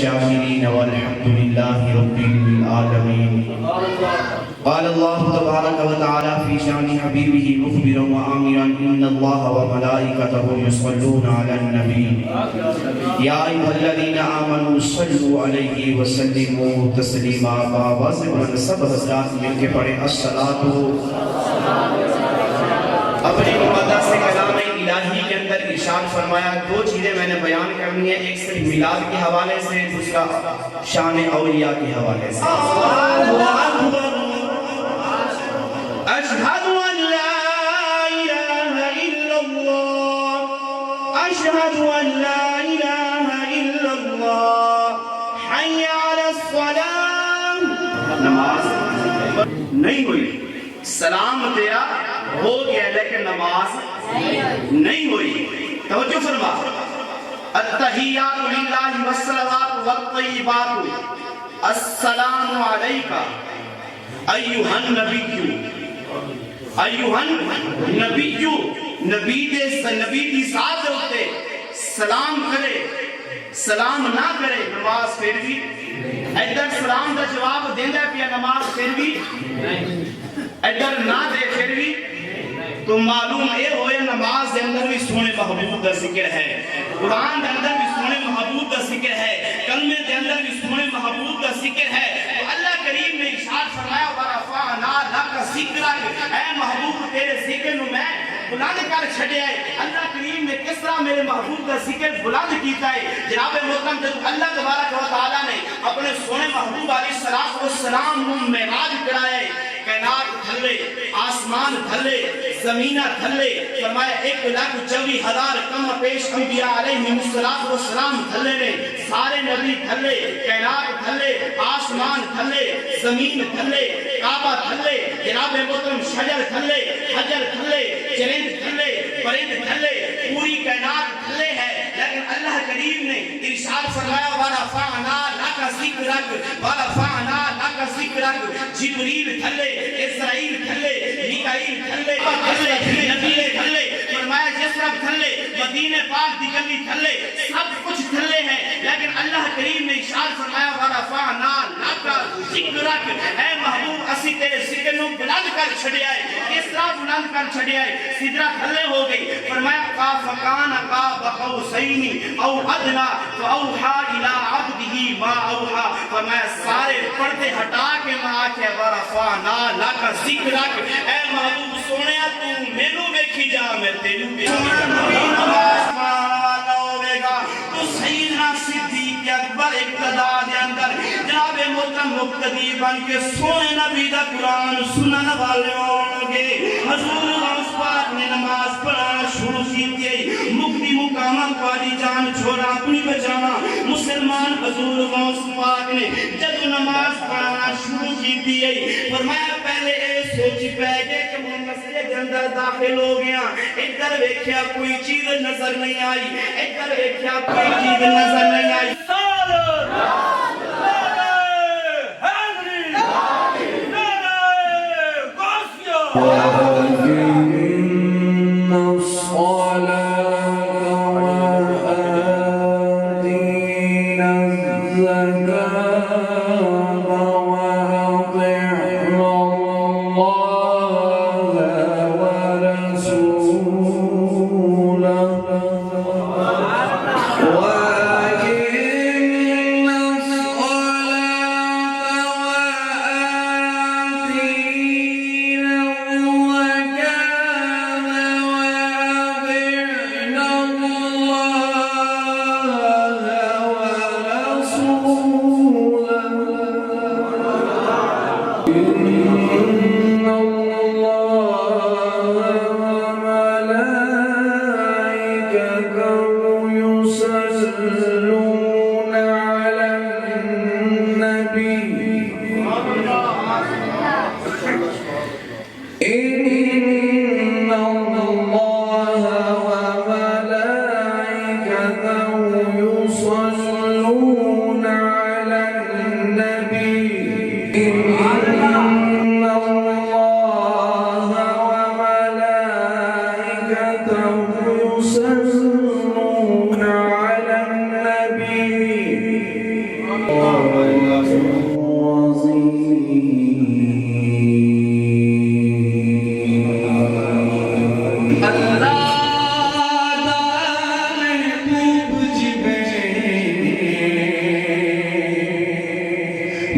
الشاكرين والحمد لله رب العالمين. قال الله تبارك وتعالى في شان حبيبه مخبرا وآمرا إن الله وملائكته يصلون على النبي يا أيها الذين آمنوا صلوا عليه وسلموا تسليما. آواز بلند سب حضرات مل کے پڑھیں الصلاۃ. اپنی مقدس کلام الہی کے اندر ارشاد فرمایا دو چیزیں میں نے بیان کرنی ہے، ایک صرف میلاد کے حوالے سے، دوسرا شان اولیاء کے حوالے سے. اللہ اکبر. اشہد ان لا الہ الا اللہ، اشہد ان لا الہ الا اللہ، حی علی الصلاۃ. نماز نہیں ہوئی، سلام تیرا ہو گیا لیکن نماز نہیں ہوئی. توجہ فرما. التحیات للہ والصلوات والطیبات السلام علیکہ ایھا النبی. ایھا النبی، نبی دی ذات ہوتے سلام کرے، سلام نہ کرے نماز پھر بھی. ادھر سلام دا جواب دیندا پیا، نماز پھر بھی ادھر نہ دے پھر بھی. تو معلوم اے ہوئے نماز دے اندر بھی سونے محبوب دا ذکر ہے، قرآن دے اندر بھی سونے محبوب دا ذکر ہے، کلمے دے اندر بھی سونے محبوب دا ذکر ہے. تو اللہ کریم نے ارشاد فرمایا ورفعنا لک ذکرک، اے محبوب تیرے ذکر نو میں بلند کر چھڑیا ہے. اللہ کریم نے کس طرح میرے محبوب کا ذکر بلند کیتا ہے. جناب محترم جب اللہ تبارک و تعالی نے اپنے سونے محبوب علیہ السلام نو معراج کرایا ہے، کائنات تھلے، آسمان تھلے، زمینہ تھلے، فرمایا 1,24,000 کم پیش انبیاء علیہ السلام تھلے نے. سارے نبی تھلے، کائنات تھلے، آسمان تھلے، زمین تھلے، کعبہ تھلے، جناب محترم شجر تھلے، حجر تھلے، چرند تھلے، پرند تھلے، پوری کائنات تھلے ہے. لیکن اللہ کریم نے ارشاد فرمایا ورفعنا لک ذکرک، ورفعنا لک ذکرک. جبریل تھلے، اسرائیل تھلے، میکائیل تھلے، نبی تھلے. فرمایا جس رب تھلے، مدینہ پاک دی گلی تھلے، سب کچھ تھلے ہے. لیکن اللہ کریم نے ارشاد فرمایا ورفعنا لک ذکرک، اے محبوب اسی تیرے ذکر نو بلند کر چھڑیا ہے. کس طرح بلند کر چھڑیا ہے؟ سدرہ تھلے ہو گئی. فرمایا فکان قاب قوسین او ادنی فاوحی الی عبدہ ما اوحی. فرمایا سارے پردے ہٹا کے میں آکھے ورفعنا لک ذکرک، اے محبوب سونیا تو مینوں ویکھی جا میں تینوں ویکھی جا. تو سیدنا صدیق اکبر ابتدا دے اندر جناب محترم مقتدی بن کے سونے نبی دا قرآن سنن والے ہوں گے. حضور غوث پاک نے نماز پڑھنا شروع کی تھی. مقتی مقامات والی جان چھوڑا اپنی بچانا. مسلمان حضور غوث پاک نے جب نماز پڑھنا شروع کی تھی فرمایا پہلے اے سوچ پہ گئے کہ وہ مسجد کے اندر داخل ہو گیا. ادھر ویکھیا کوئی چیز نظر نہیں آئی، ادھر ویکھیا کوئی چیز نظر نہیں آئی.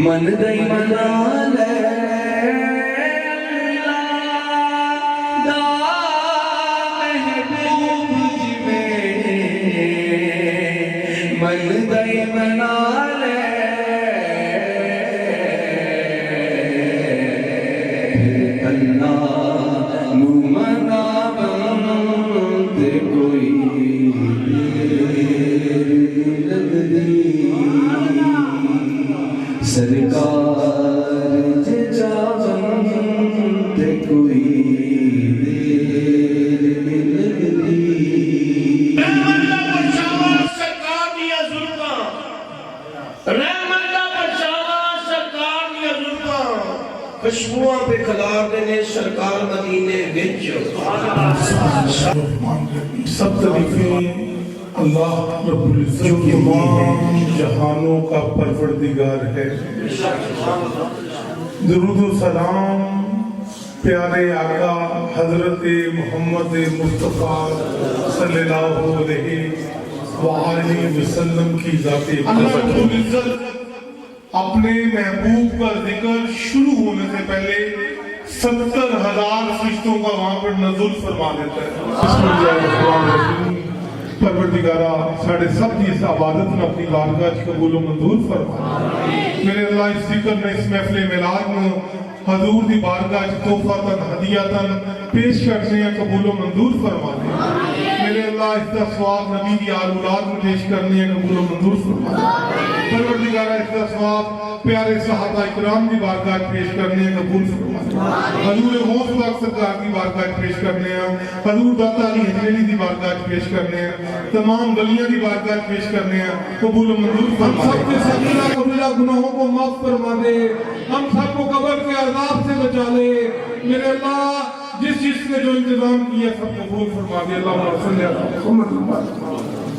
من دئی منا لے دا محبوب جوے من دئی منا لے اللہ نو منا بند کوئی سرکار جاون تے کوئی دیر لگدی رحمت دا پرچاوا سرکار دیا زلفاں رحمت دا پرچاوا سرکار دیا زلفاں خوشبوئاں پہ کھلار دینے سرکار مدینے وچ سب طریقے اللہ رب العزت جو تمام جہانوں کا پروردگار ہے. درود و سلام پیارے آقا حضرت محمد مصطفیٰ صلی اللہ علیہ وآلہ وسلم کی ذات اللہ رب العزت اپنے محبوب کا ذکر شروع ہونے سے پہلے 70,000 فرشتوں کا وہاں پر نزول فرما دیتا ہے. بسم اللہ الرحمن الرحیم. پروردگارہ ساڑھے سب کی اس عبادت میں اپنی بارگاہ قبول و منظور فرما. میرے اللہ اس ذکر میں اس محفل میلاد میں حضور دی بارگاہ تحفہ ہدیہ پیش کرنے قبول و منظور فرما دے. میرے اللہ اس کا ثواب نبی دی آل اولاد میں پیش کرنے قبول و منظور فرما دے. پروردگارہ اس کا ثواب پیارے صحابہ اکرام دی بارگاہ پیش کرنے قبول فرما دے. حضور غوث پاک سرکار دی بارگاہ پیش کرنے حضور داتا علی حجویری دی بارگاہ پیش کرنے تمام گلیاں دی بارگاہ پیش کرنے قبول و منظور فرما دے. ہم سب کے سبیلہ قبلہ گناہوں کو معاف فرما دے. ہم سب کو قبر کے عذاب سے بچا لے. میرے اللہ جس چیز نے جو انتظام کیا سب قبول فرما دے. اللہ صلی اللہ علیہ وسلم.